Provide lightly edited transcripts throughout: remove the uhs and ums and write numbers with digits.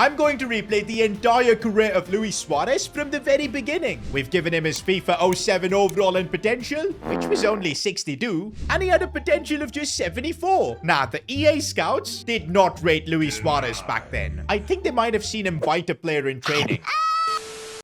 I'm going to replay the entire career of Luis Suarez from the very beginning. We've given him his FIFA 07 overall and potential, which was only 62, and he had a potential of just 74. Now, the EA scouts did not rate Luis Suarez back then. I think they might have seen him bite a player in training.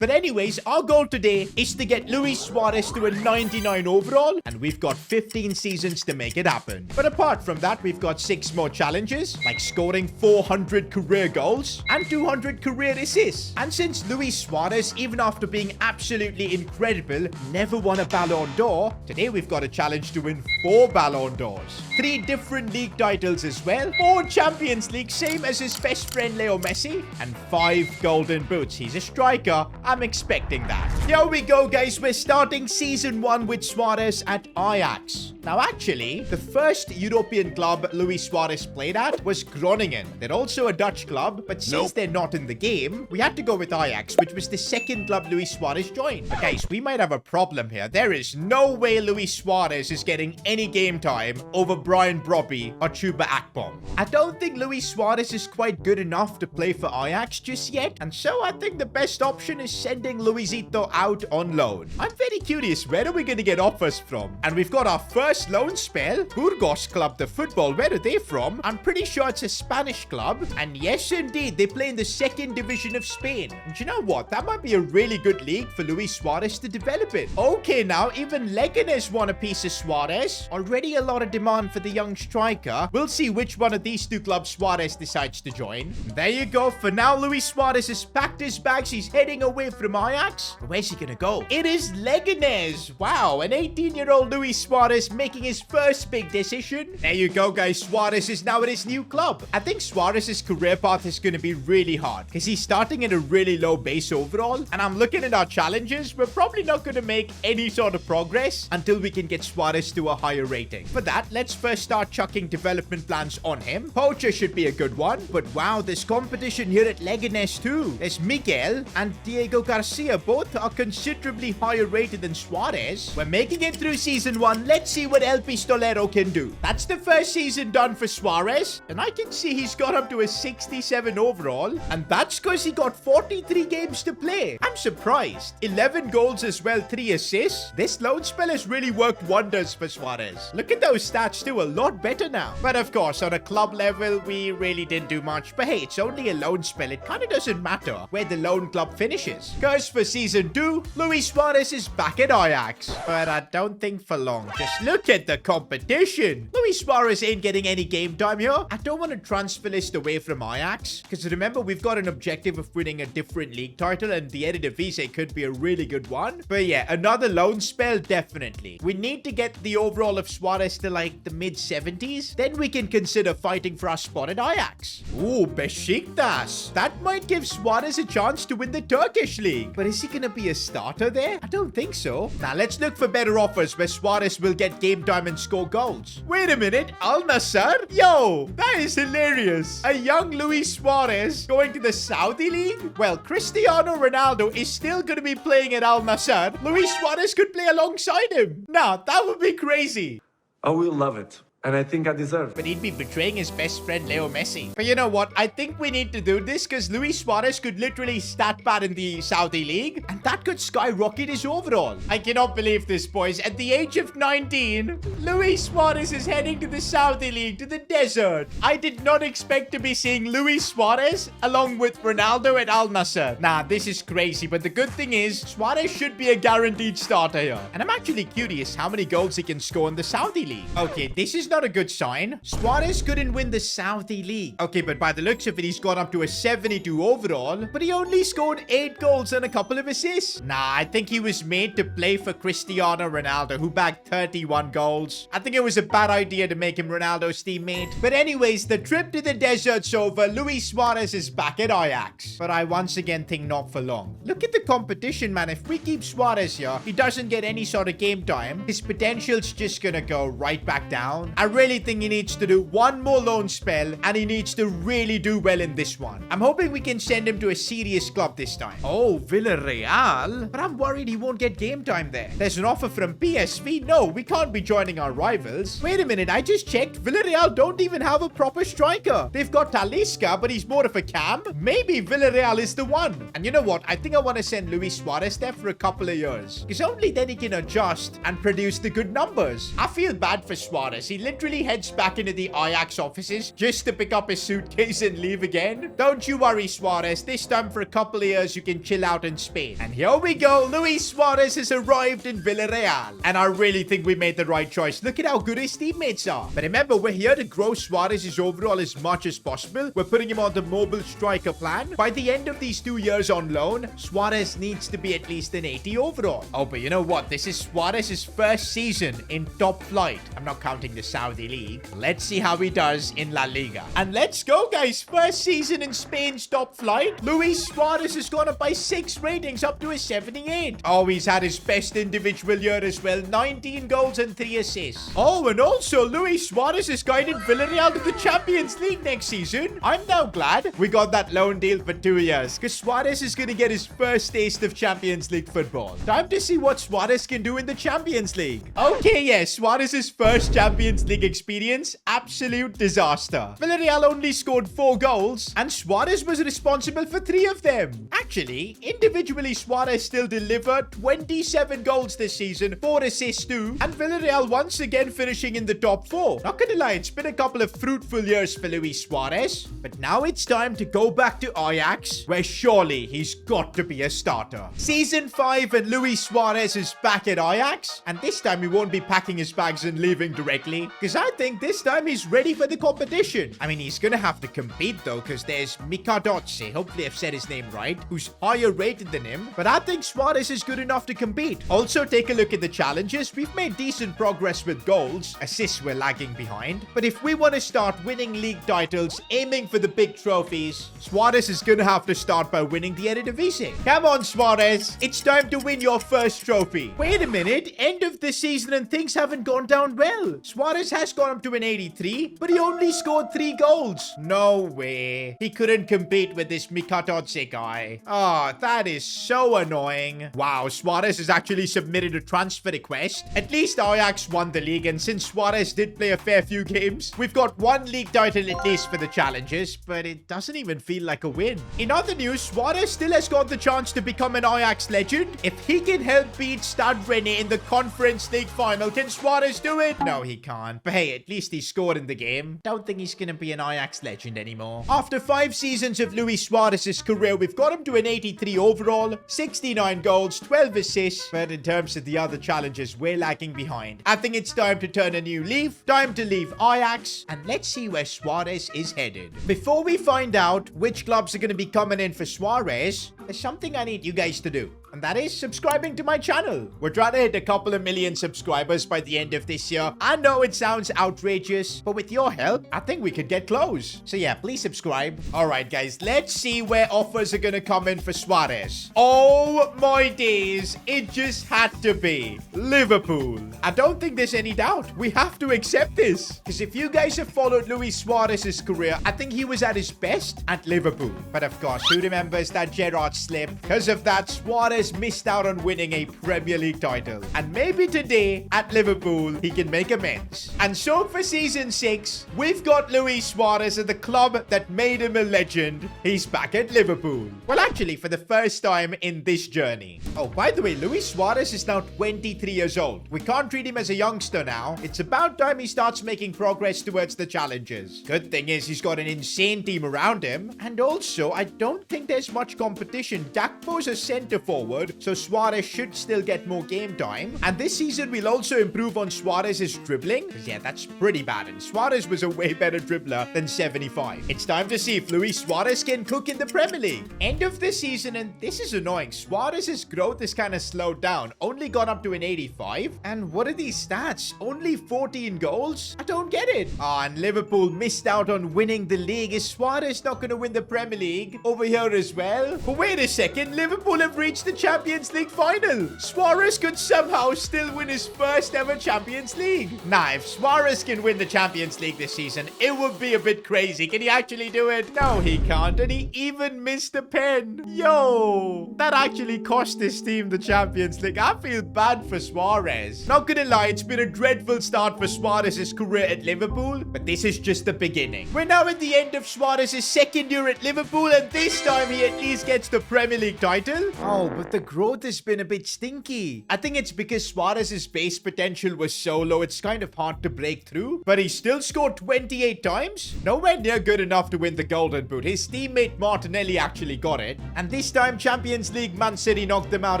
But anyways, our goal today is to get Luis Suarez to a 99 overall, and we've got 15 seasons to make it happen. But apart from that, we've got 6 more challenges, like scoring 400 career goals and 200 career assists. And since Luis Suarez, even after being absolutely incredible, never won a Ballon d'Or, today we've got a challenge to win 4 Ballon d'Ors, 3 different league titles as well, 4 Champions League, same as his best friend Leo Messi, and 5 Golden Boots. He's a striker. I'm expecting that. Here we go, guys. We're starting season 1 with Suarez at Ajax. Now, actually, the first European club Luis Suarez played at was Groningen. They're also a Dutch club, but since they're not in the game, we had to go with Ajax, which was the second club Luis Suarez joined. But guys, we might have a problem here. There is no way Luis Suarez is getting any game time over Brian Brobby or Chuba Akpom. I don't think Luis Suarez is quite good enough to play for Ajax just yet, and so I think the best option is sending Luisito out on loan. I'm very curious, where are we going to get offers from? And we've got our first loan spell. Burgos Club de Football, where are they from? I'm pretty sure it's a Spanish club. And yes, indeed, they play in the 2nd division of Spain. And you know what? That might be a really good league for Luis Suarez to develop in. Okay, now, even Leganes want a piece of Suarez. Already a lot of demand for the young striker. We'll see which one of these 2 clubs Suarez decides to join. There you go. For now, Luis Suarez has packed his bags. He's heading away from Ajax. Where's he gonna go? It is Leganes. Wow, an 18-year-old Luis Suarez making his first big decision. There you go, guys. Suarez is now at his new club. I think Suarez's career path is going to be really hard because he's starting at a really low base overall. And I'm looking at our challenges. We're probably not going to make any sort of progress until we can get Suarez to a higher rating. For that, let's first start chucking development plans on him. Poacher should be a good one. But wow, there's competition here at Leganes too. There's Miguel and Diego Garcia. Both are considerably higher rated than Suarez. We're making it through season 1. Let's see what El Pistolero can do. That's the first season done for Suarez, and I can see he's got up to a 67 overall, and that's because he got 43 games to play. I'm surprised. 11 goals as well, 3 assists. This loan spell has really worked wonders for Suarez. Look at those stats too, a lot better now. But of course, on a club level, we really didn't do much. But hey, it's only a loan spell. It kind of doesn't matter where the loan club finishes. Because for season 2, Luis Suarez is back at Ajax. But I don't think for long. Just look at the competition. Luis Suarez ain't getting any game time here. I don't want to transfer list away from Ajax, because remember, we've got an objective of winning a different league title, and the Eredivisie could be a really good one. But yeah, another loan spell, definitely. We need to get the overall of Suarez to like the mid-70s. Then we can consider fighting for our spot at Ajax. Ooh, Besiktas. That might give Suarez a chance to win the Turkish league. But is he going to be a starter there? I don't think so. Now, let's look for better offers where Suarez will get game time and score goals. Wait a minute, Al Nassr? Yo, that is hilarious. A young Luis Suarez going to the Saudi League? Well, Cristiano Ronaldo is still going to be playing at Al Nassr. Luis Suarez could play alongside him. Now, that would be crazy. I will love it. And I think I deserve it. But he'd be betraying his best friend Leo Messi. But you know what? I think we need to do this because Luis Suarez could literally stat pad in the Saudi League, and that could skyrocket his overall. I cannot believe this, boys. At the age of 19, Luis Suarez is heading to the Saudi League, to the desert. I did not expect to be seeing Luis Suarez along with Ronaldo at Al Nassr. Nah, this is crazy. But the good thing is, Suarez should be a guaranteed starter here. And I'm actually curious how many goals he can score in the Saudi League. Okay, this is not a good sign. Suarez couldn't win the Saudi League. Okay, but by the looks of it, he's got up to a 72 overall, but he only scored 8 goals and a couple of assists. Nah, I think he was made to play for Cristiano Ronaldo, who bagged 31 goals. I think it was a bad idea to make him Ronaldo's teammate. But anyways, the trip to the desert's over. Luis Suarez is back at Ajax. But I once again think not for long. Look at the competition, man. If we keep Suarez here, he doesn't get any sort of game time. His potential's just gonna go right back down. I really think he needs to do one more loan spell, and he needs to really do well in this one. I'm hoping we can send him to a serious club this time. Oh, Villarreal? But I'm worried he won't get game time there. There's an offer from PSV. No, we can't be joining our rivals. Wait a minute, I just checked. Villarreal don't even have a proper striker. They've got Talisca, but he's more of a cam. Maybe Villarreal is the one. And you know what? I think I want to send Luis Suarez there for a couple of years, because only then he can adjust and produce the good numbers. I feel bad for Suarez. He literally heads back into the Ajax offices just to pick up his suitcase and leave again. Don't you worry, Suarez. This time for a couple of years, you can chill out in Spain. And here we go. Luis Suarez has arrived in Villarreal. And I really think we made the right choice. Look at how good his teammates are. But remember, we're here to grow Suarez's overall as much as possible. We're putting him on the mobile striker plan. By the end of these 2 years on loan, Suarez needs to be at least an 80 overall. Oh, but you know what? This is Suarez's first season in top flight. I'm not counting the Saudi League. Let's see how he does in La Liga. And let's go, guys. First season in Spain's top flight. Luis Suarez has gone up by 6 ratings up to a 78. Oh, he's had his best individual year as well. 19 goals and 3 assists. Oh, and also Luis Suarez has guided Villarreal to the Champions League next season. I'm now glad we got that loan deal for 2 years, because Suarez is going to get his first taste of Champions League football. Time to see what Suarez can do in the Champions League. Okay, yes, Suarez's first Champions League experience, absolute disaster. Villarreal only scored 4 goals, and Suarez was responsible for 3 of them. Actually, individually, Suarez still delivered 27 goals this season, 4 assists too, and Villarreal once again finishing in the top 4. Not gonna lie, it's been a couple of fruitful years for Luis Suarez, but now it's time to go back to Ajax, where surely he's got to be a starter. Season 5 and Luis Suarez is back at Ajax, and this time he won't be packing his bags and leaving directly, because I think this time he's ready for the competition. I mean, he's gonna have to compete though, because there's Mikadotse, hopefully I've said his name right, who's higher rated than him, but I think Suarez is good enough to compete. Also, take a look at the challenges. We've made decent progress with goals. Assists we're lagging behind, but if we want to start winning league titles, aiming for the big trophies, Suarez is gonna have to start by winning the Eredivisie. Come on, Suarez, it's time to win your first trophy. Wait a minute, end of the season and things haven't gone down well. Suarez has gone up to an 83, but he only scored 3 goals. No way. He couldn't compete with this Mikadotse guy. Oh, that is so annoying. Wow, Suarez has actually submitted a transfer request. At least Ajax won the league, and since Suarez did play a fair few games, we've got 1 league title at least for the challenges, but it doesn't even feel like a win. In other news, Suarez still has got the chance to become an Ajax legend. If he can help beat Stade Rennais in the Conference League final, can Suarez do it? No, he can't. But hey, at least he scored in the game. Don't think he's gonna be an Ajax legend anymore. After 5 seasons of Luis Suarez's career, we've got him to an 83 overall, 69 goals, 12 assists, but in terms of the other challenges, we're lagging behind. I think it's time to turn a new leaf, time to leave Ajax, and let's see where Suarez is headed. Before we find out which clubs are going to be coming in for Suarez, there's something I need you guys to do, and that is subscribing to my channel. We're trying to hit a couple of million subscribers by the end of this year. I know it sounds outrageous, but with your help, I think we could get close. So yeah, please subscribe. Alright guys, let's see where offers are gonna come in for Suarez. Oh my days, it just had to be Liverpool. I don't think there's any doubt. We have to accept this, because if you guys have followed Luis Suarez's career, I think he was at his best at Liverpool. But of course, who remembers that Gerrard slip? Because of that, Suarez missed out on winning a Premier League title, and maybe today at Liverpool he can make amends. And so for season 6, we've got Luis Suarez at the club that made him a legend. He's back at Liverpool. Well, actually, for the first time in this journey. Oh, by the way, Luis Suarez is now 23 years old. We can't treat him as a youngster now. It's about time he starts making progress towards the challenges. Good thing is he's got an insane team around him, and also I don't think there's much competition. Gakpo's a centre forward, so Suarez should still get more game time. And this season we'll also improve on Suarez's dribbling, because yeah, that's pretty bad, and Suarez was a way better dribbler than 75. It's time to see if Luis Suarez can cook in the Premier League. End of the season, and this is annoying, Suarez's growth is kind of slowed down, only gone up to an 85. And what are these stats? Only 14 goals? I don't get it. Ah, and Liverpool missed out on winning the league. Is Suarez not going to win the Premier League over here as well? But wait a second, Liverpool have reached the Champions League final. Suarez could somehow still win his first ever Champions League. Now, if Suarez can win the Champions League this season, it would be a bit crazy. Can he actually do it? No, he can't. And he even missed a pen. Yo, that actually cost his team the Champions League. I feel bad for Suarez. Not gonna lie, it's been a dreadful start for Suarez's career at Liverpool, but this is just the beginning. We're now at the end of Suarez's second year at Liverpool, and this time he at least gets the Premier League title. Oh, but the growth has been a bit stinky. I think it's because Suarez's base potential was so low, it's kind of hard to break through, but he still scored 28 times. Nowhere near good enough to win the Golden Boot. His teammate Martinelli actually got it, and this time Champions League Man City knocked them out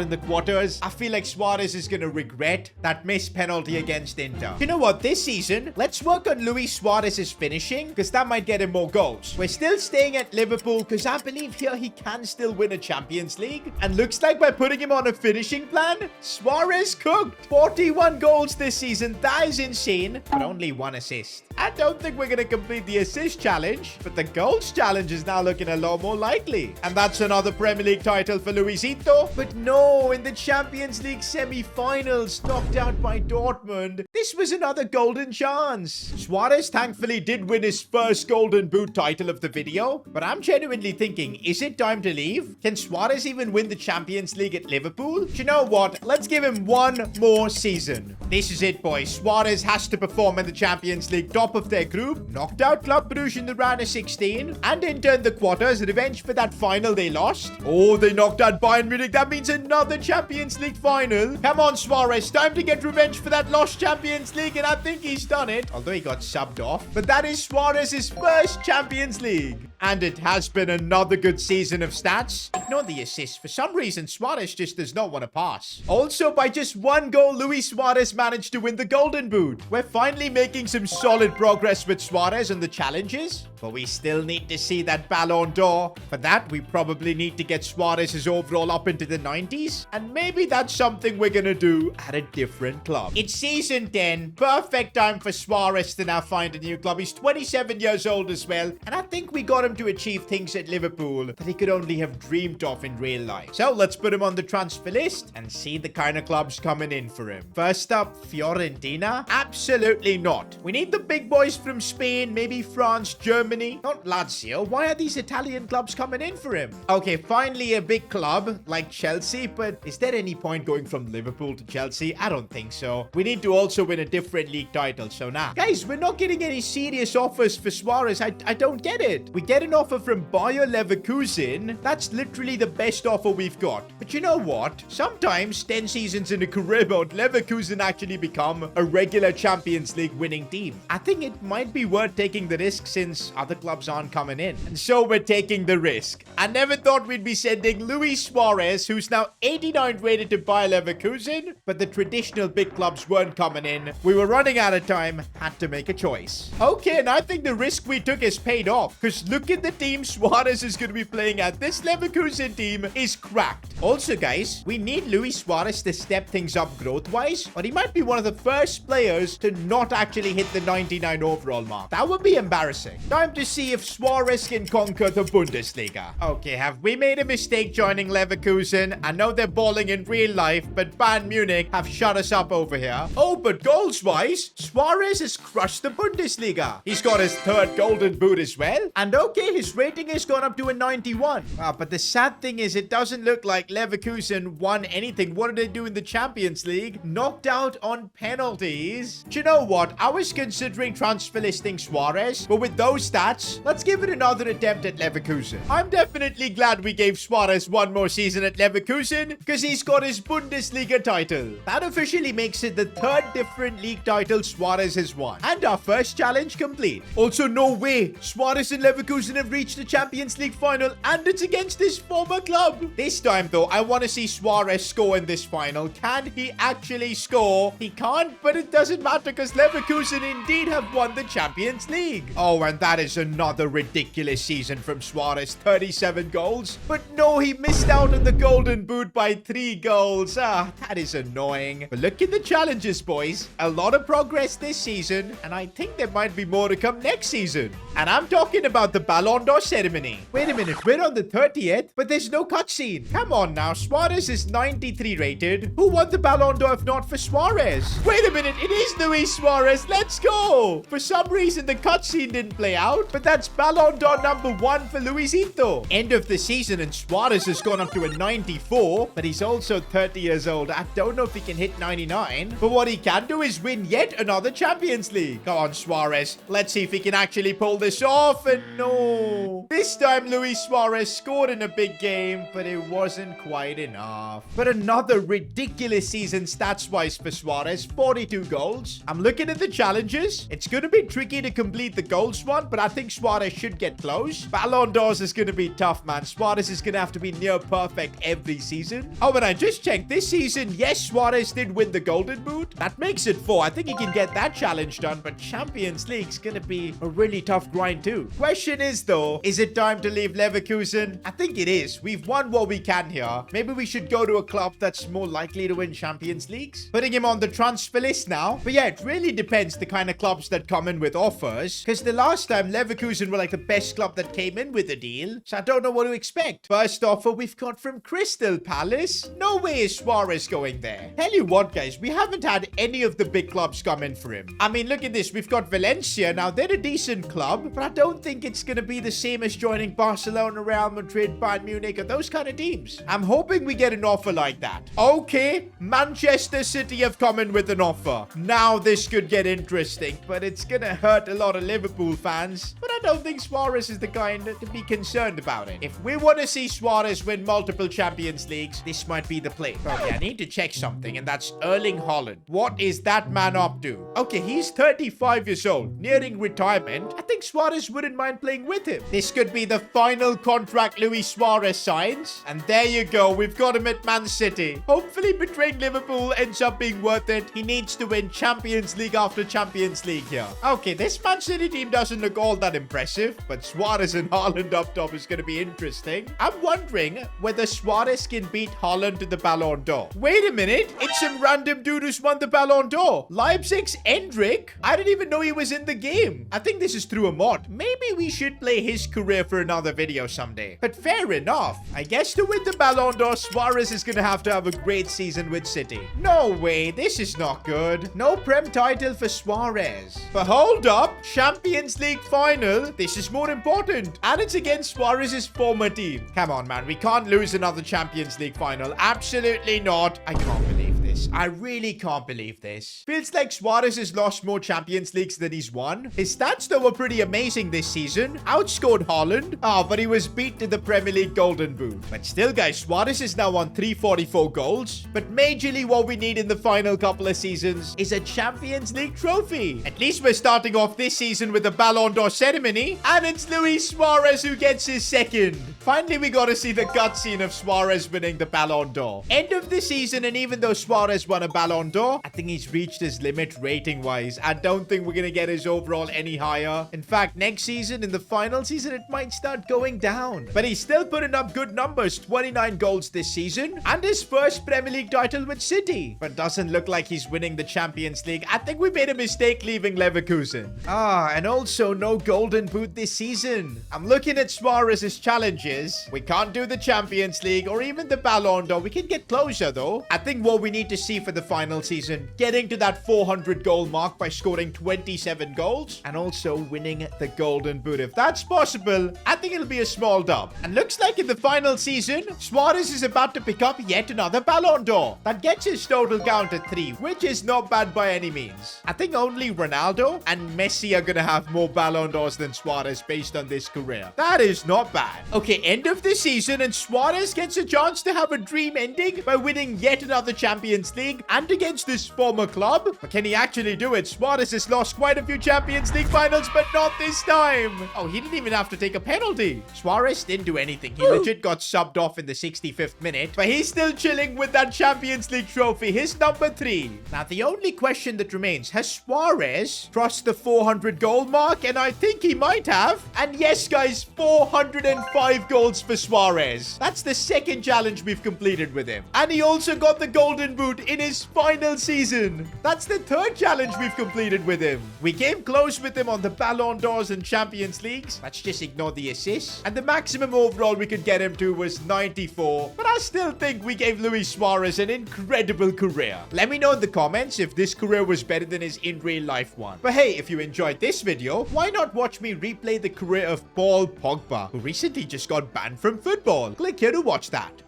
in the quarters. I feel like Suarez is gonna regret that missed penalty against Inter. You know what? This season, let's work on Luis Suarez's finishing, because that might get him more goals. We're still staying at Liverpool, because I believe here he can still win a Champions League, and looks like by putting him on a finishing plan, Suarez cooked. 41 goals this season. That is insane, but only 1 assist. I don't think we're gonna complete the assist challenge, but the goals challenge is now looking a lot more likely. And that's another Premier League title for Luisito. But no, in the Champions League semi-finals, knocked out by Dortmund. This was another golden chance. Suarez thankfully did win his first Golden Boot title of the video, but I'm genuinely thinking, is it time to leave? Can Suarez even win the Champions League at Liverpool? Do you know what? Let's give him one more season. This is it, boys. Suarez has to perform in the Champions League, top of their group, knocked out Club Brugge in the round of 16, and entered the quarters, revenge for that final they lost. Oh, they knocked out Bayern Munich. That means another Champions League final. Come on, Suarez. Time to get revenge for that lost Champions League, and I think he's done it. Although he got subbed off. But that is Suarez's first Champions League. And it has been another good season of stats. Ignore the assist. For some reason, Suarez just does not want to pass. Also, by just 1 goal, Luis Suarez managed to win the Golden Boot. We're finally making some solid progress with Suarez and the challenges, but we still need to see that Ballon d'Or. For that, we probably need to get Suarez's overall up into the 90s, and maybe that's something we're gonna do at a different club. It's season 10. Perfect time for Suarez to now find a new club. He's 27 years old as well, and I think we got him to achieve things at Liverpool that he could only have dreamed of in real life. So let's put him on the transfer list and see the kind of clubs coming in for him. First up, Fiorentina? Absolutely not. We need the big boys from Spain, maybe France, Germany. Not Lazio. Why are these Italian clubs coming in for him? Okay, finally a big club like Chelsea, but is there any point going from Liverpool to Chelsea? I don't think so. We need to also win a different league title, so nah. Guys, we're not getting any serious offers for Suarez. I don't get it. We get an offer from Bayer Leverkusen. That's literally the best offer we've got. But you know what? Sometimes 10 seasons in a career mode, Leverkusen actually become a regular Champions League winning team. I think it might be worth taking the risk since other clubs aren't coming in. And so we're taking the risk. I never thought we'd be sending Luis Suarez, who's now 89 rated, to Bayer Leverkusen, but the traditional big clubs weren't coming in. We were running out of time, had to make a choice. Okay, and I think the risk we took has paid off, because look at the team Suarez is going to be playing at. This Leverkusen team is cracked. Also, guys, we need Luis Suarez to step things up growth-wise, or he might be one of the first players to not actually hit the 99 overall mark. That would be embarrassing. Time to see if Suarez can conquer the Bundesliga. Okay, have we made a mistake joining Leverkusen? I know they're balling in real life, but Bayern Munich have shut us up over here. Oh, but goals-wise, Suarez has crushed the Bundesliga. He's got his 3rd Golden Boot as well. And okay, his rating has gone up to a 91. But the sad thing is, it doesn't look like Leverkusen won anything. What did they do in the Champions League? Knocked out on penalties. Do you know what? I was considering transfer listing Suarez, but with those stats, let's give it another attempt at Leverkusen. I'm definitely glad we gave Suarez one more season at Leverkusen, because he's got his Bundesliga title. That officially makes it the 3rd different league title Suarez has won. And our first challenge complete. Also, no way. Suarez and Leverkusen have reached the Champions League final, and it's against his former club. This time, though, I want to see Suarez score in this final. Can he actually score? He can't, but it doesn't matter, because Leverkusen indeed have won the Champions League. Oh, and that is another ridiculous season from Suarez. 37 goals. But no, he missed out on the Golden Boot by 3 goals. That is annoying. But look at the challenges, boys. A lot of progress this season, and I think there might be more to come next season. And I'm talking about the Ballon d'Or ceremony. Wait a minute, we're on the 30th, but there's no cutscene. Come on on now. Suarez is 93 rated. Who won the Ballon d'Or if not for Suarez? Wait a minute. It is Luis Suarez. Let's go. For some reason, the cutscene didn't play out, but that's Ballon d'Or number 1 for Luisito. End of the season, and Suarez has gone up to a 94, but he's also 30 years old. I don't know if he can hit 99, but what he can do is win yet another Champions League. Come on, Suarez. Let's see if he can actually pull this off, and no. This time, Luis Suarez scored in a big game, but it wasn't quite enough. But another ridiculous season stats-wise for Suarez, 42 goals. I'm looking at the challenges. It's going to be tricky to complete the goals one, but I think Suarez should get close. Ballon d'Ors is going to be tough, man. Suarez is going to have to be near perfect every season. Oh, and I just checked this season. Yes, Suarez did win the Golden Boot. That makes it 4. I think he can get that challenge done, but Champions League's going to be a really tough grind too. Question is, though, is it time to leave Leverkusen? I think it is. We've won what we can here. Maybe we should go to a club that's more likely to win Champions Leagues. Putting him on the transfer list now. But yeah, it really depends the kind of clubs that come in with offers. Because the last time Leverkusen were like the best club that came in with a deal. So I don't know what to expect. First offer we've got from Crystal Palace. No way is Suarez going there. Tell you what, guys, we haven't had any of the big clubs come in for him. I mean, look at this. We've got Valencia. Now, they're a decent club, but I don't think it's going to be the same as joining Barcelona, Real Madrid, Bayern Munich, or those kind of teams. I'm hoping we get an offer like that. Okay, Manchester City have come in with an offer. Now this could get interesting, but it's going to hurt a lot of Liverpool fans. But I don't think Suarez is the kind to be concerned about it. If we want to see Suarez win multiple Champions Leagues, this might be the play. Okay, I need to check something, and that's Erling Haaland. What is that man up to? Okay, he's 35 years old, nearing retirement. I think Suarez wouldn't mind playing with him. This could be the final contract Luis Suarez signs. And there you go. We've got him at Man City. Hopefully betraying Liverpool ends up being worth it. He needs to win Champions League after Champions League here. Okay, this Man City team doesn't look all that impressive, but Suarez and Haaland up top is going to be interesting. I'm wondering whether Suarez can beat Haaland to the Ballon d'Or. Wait a minute. It's some random dude who's won the Ballon d'Or. Leipzig's Endrick? I didn't even know he was in the game. I think this is through a mod. Maybe we should play his career for another video someday. But fair enough. I guess to win the Ballon d'Or, Suarez is going to have a great season with City. No way. This is not good. No Prem title for Suarez. But hold up. Champions League final. This is more important. And it's against Suarez's former team. Come on, man. We can't lose another Champions League final. Absolutely not. I can't believe this. I really can't believe this. Feels like Suarez has lost more Champions Leagues than he's won. His stats, though, were pretty amazing this season. Outscored Haaland. But he was beat to the Premier League Golden Boot. But still, guys, Suarez is now on 344 goals. But majorly what we need in the final couple of seasons is a Champions League trophy. At least we're starting off this season with the Ballon d'Or ceremony. And it's Luis Suarez who gets his second. Finally, we got to see the cutscene of Suarez winning the Ballon d'Or. End of the season, and even though Suarez won a Ballon d'Or, I think he's reached his limit rating-wise. I don't think we're going to get his overall any higher. In fact, next season, in the final season, it might start going down. But he's still putting up good numbers. 29 goals this season. And his first Premier League title with City. But doesn't look like he's winning the Champions League. I think we made a mistake leaving Leverkusen. And also no Golden Boot this season. I'm looking at Suarez's challenges. We can't do the Champions League or even the Ballon d'Or. We can get closer, though. I think what we need to see for the final season, getting to that 400 goal mark by scoring 27 goals and also winning the Golden Boot. If that's possible, I think it'll be a small dub. And looks like in the final season, Suarez is about to pick up yet another Ballon d'Or. That gets his total count to 3, which is not bad by any means. I think only Ronaldo and Messi are gonna have more Ballon d'Ors than Suarez based on this career. That is not bad. Okay, end of the season, and Suarez gets a chance to have a dream ending by winning yet another Champions League and against his former club. But can he actually do it? Suarez has lost quite a few Champions League finals, but not this time. Oh, he didn't even have to take a penalty. Suarez didn't do anything. He legit got subbed off in the 65th minute, but he's still chilling with that Champions League trophy, his number 3. Now, the only question that remains, has Suarez crossed the 400 goal mark? And I think he might have. And yes, guys, 405 goals for Suarez. That's the second challenge we've completed with him. And he also got the Golden Boot. Giroud in his final season. That's the third challenge we've completed with him. We came close with him on the Ballon d'Ors and Champions Leagues. Let's just ignore the assists. And the maximum overall we could get him to was 94. But I still think we gave Luis Suarez an incredible career. Let me know in the comments if this career was better than his in real life one. But hey, if you enjoyed this video, why not watch me replay the career of Paul Pogba, who recently just got banned from football? Click here to watch that.